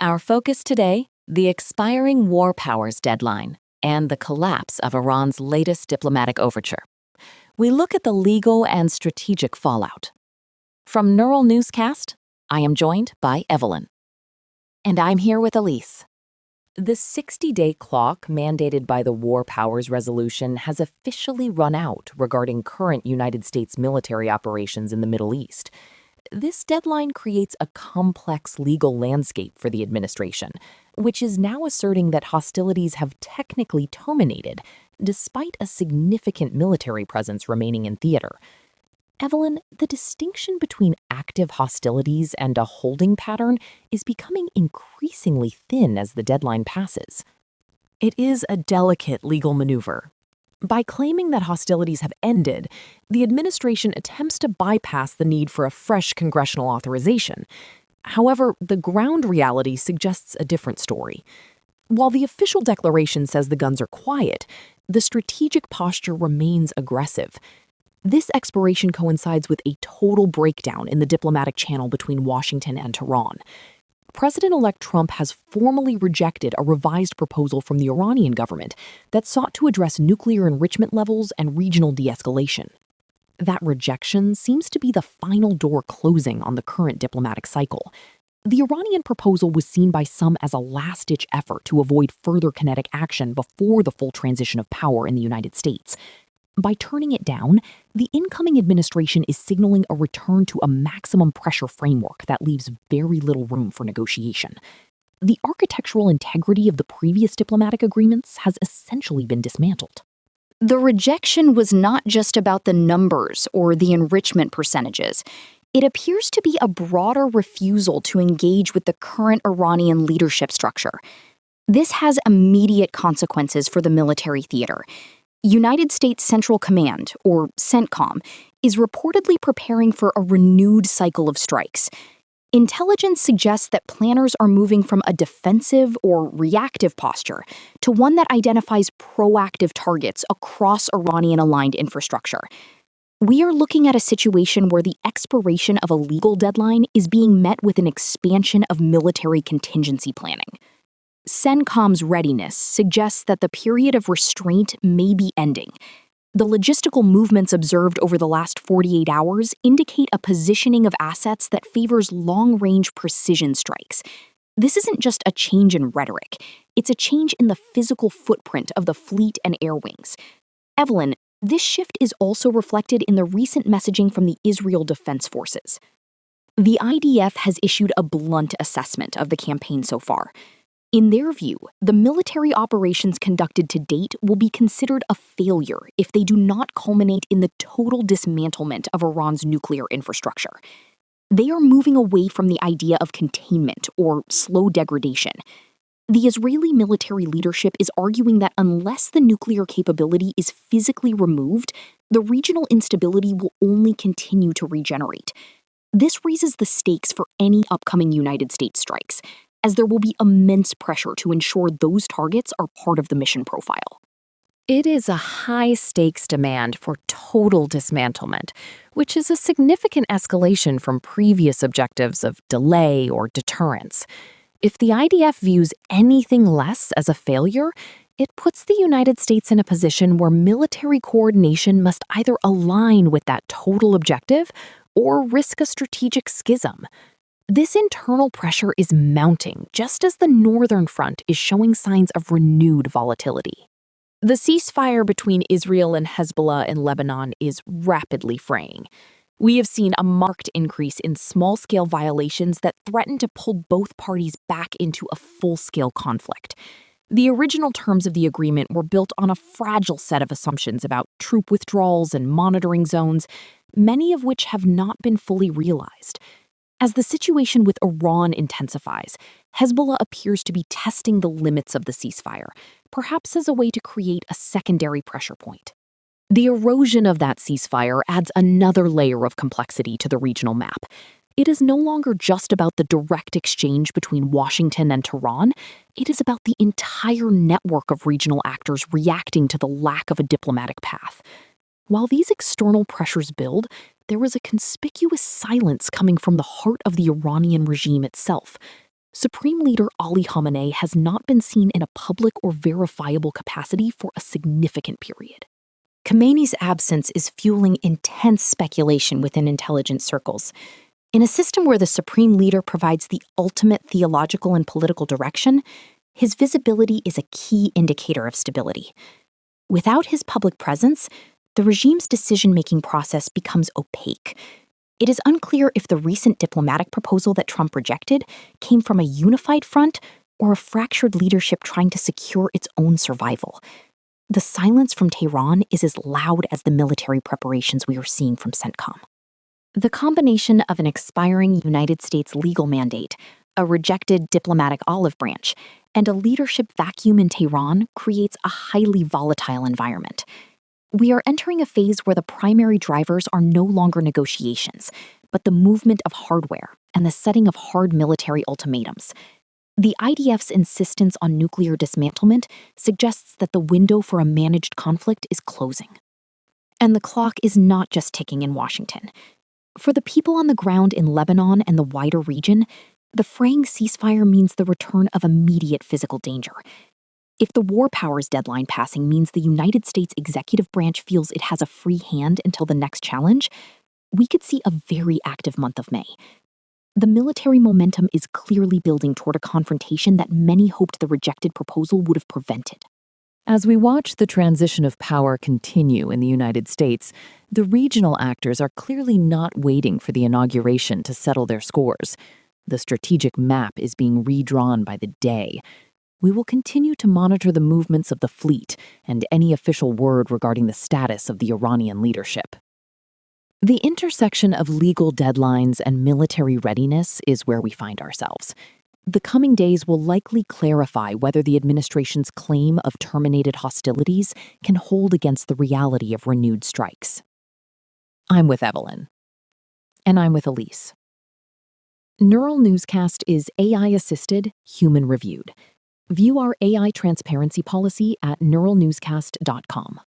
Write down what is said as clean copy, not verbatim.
Our focus today, the expiring war powers deadline and the collapse of Iran's latest diplomatic overture. We look at the legal and strategic fallout. From Neural Newscast, I am joined by Evelyn. And I'm here with Elise. The 60-day clock mandated by the War Powers Resolution has officially run out regarding current United States military operations in the Middle East. This deadline creates a complex legal landscape for the administration, which is now asserting that hostilities have technically terminated, despite a significant military presence remaining in theater. Evelyn, the distinction between active hostilities and a holding pattern is becoming increasingly thin as the deadline passes. It is a delicate legal maneuver. By claiming that hostilities have ended, the administration attempts to bypass the need for a fresh congressional authorization. However, the ground reality suggests a different story. While the official declaration says the guns are quiet, the strategic posture remains aggressive. This expiration coincides with a total breakdown in the diplomatic channel between Washington and Tehran. President-elect Trump has formally rejected a revised proposal from the Iranian government that sought to address nuclear enrichment levels and regional de-escalation. That rejection seems to be the final door closing on the current diplomatic cycle. The Iranian proposal was seen by some as a last-ditch effort to avoid further kinetic action before the full transition of power in the United States. By turning it down, the incoming administration is signaling a return to a maximum pressure framework that leaves very little room for negotiation. The architectural integrity of the previous diplomatic agreements has essentially been dismantled. The rejection was not just about the numbers or the enrichment percentages. It appears to be a broader refusal to engage with the current Iranian leadership structure. This has immediate consequences for the military theater. United States Central Command, or CENTCOM, is reportedly preparing for a renewed cycle of strikes. Intelligence suggests that planners are moving from a defensive or reactive posture to one that identifies proactive targets across Iranian-aligned infrastructure. We are looking at a situation where the expiration of a legal deadline is being met with an expansion of military contingency planning. CENTCOM's readiness suggests that the period of restraint may be ending. The logistical movements observed over the last 48 hours indicate a positioning of assets that favors long-range precision strikes. This isn't just a change in rhetoric. It's a change in the physical footprint of the fleet and air wings. Evelyn, this shift is also reflected in the recent messaging from the Israel Defense Forces. The IDF has issued a blunt assessment of the campaign so far. In their view, the military operations conducted to date will be considered a failure if they do not culminate in the total dismantlement of Iran's nuclear infrastructure. They are moving away from the idea of containment or slow degradation. The Israeli military leadership is arguing that unless the nuclear capability is physically removed, the regional instability will only continue to regenerate. This raises the stakes for any upcoming United States strikes, as there will be immense pressure to ensure those targets are part of the mission profile. It is a high-stakes demand for total dismantlement, which is a significant escalation from previous objectives of delay or deterrence. If the IDF views anything less as a failure, it puts the United States in a position where military coordination must either align with that total objective or risk a strategic schism. This internal pressure is mounting just as the northern front is showing signs of renewed volatility. The ceasefire between Israel and Hezbollah in Lebanon is rapidly fraying. We have seen a marked increase in small-scale violations that threaten to pull both parties back into a full-scale conflict. The original terms of the agreement were built on a fragile set of assumptions about troop withdrawals and monitoring zones, many of which have not been fully realized. As the situation with Iran intensifies, Hezbollah appears to be testing the limits of the ceasefire, perhaps as a way to create a secondary pressure point. The erosion of that ceasefire adds another layer of complexity to the regional map. It is no longer just about the direct exchange between Washington and Tehran. It is about the entire network of regional actors reacting to the lack of a diplomatic path. While these external pressures build, there is a conspicuous silence coming from the heart of the Iranian regime itself. Supreme Leader Ali Khamenei has not been seen in a public or verifiable capacity for a significant period. Khamenei's absence is fueling intense speculation within intelligence circles. In a system where the Supreme Leader provides the ultimate theological and political direction, his visibility is a key indicator of stability. Without his public presence, the regime's decision-making process becomes opaque. It is unclear if the recent diplomatic proposal that Trump rejected came from a unified front or a fractured leadership trying to secure its own survival. The silence from Tehran is as loud as the military preparations we are seeing from CENTCOM. The combination of an expiring United States legal mandate, a rejected diplomatic olive branch, and a leadership vacuum in Tehran creates a highly volatile environment. We are entering a phase where the primary drivers are no longer negotiations, but the movement of hardware and the setting of hard military ultimatums. The IDF's insistence on nuclear dismantlement suggests that the window for a managed conflict is closing. And the clock is not just ticking in Washington. For the people on the ground in Lebanon and the wider region, the fraying ceasefire means the return of immediate physical danger. If the war powers deadline passing means the United States executive branch feels it has a free hand until the next challenge, we could see a very active month of May. The military momentum is clearly building toward a confrontation that many hoped the rejected proposal would have prevented. As we watch the transition of power continue in the United States, the regional actors are clearly not waiting for the inauguration to settle their scores. The strategic map is being redrawn by the day. We will continue to monitor the movements of the fleet and any official word regarding the status of the Iranian leadership. The intersection of legal deadlines and military readiness is where we find ourselves. The coming days will likely clarify whether the administration's claim of terminated hostilities can hold against the reality of renewed strikes. I'm with Evelyn. And I'm with Elise. Neural Newscast is AI-assisted, human-reviewed. View our AI transparency policy at neuralnewscast.com.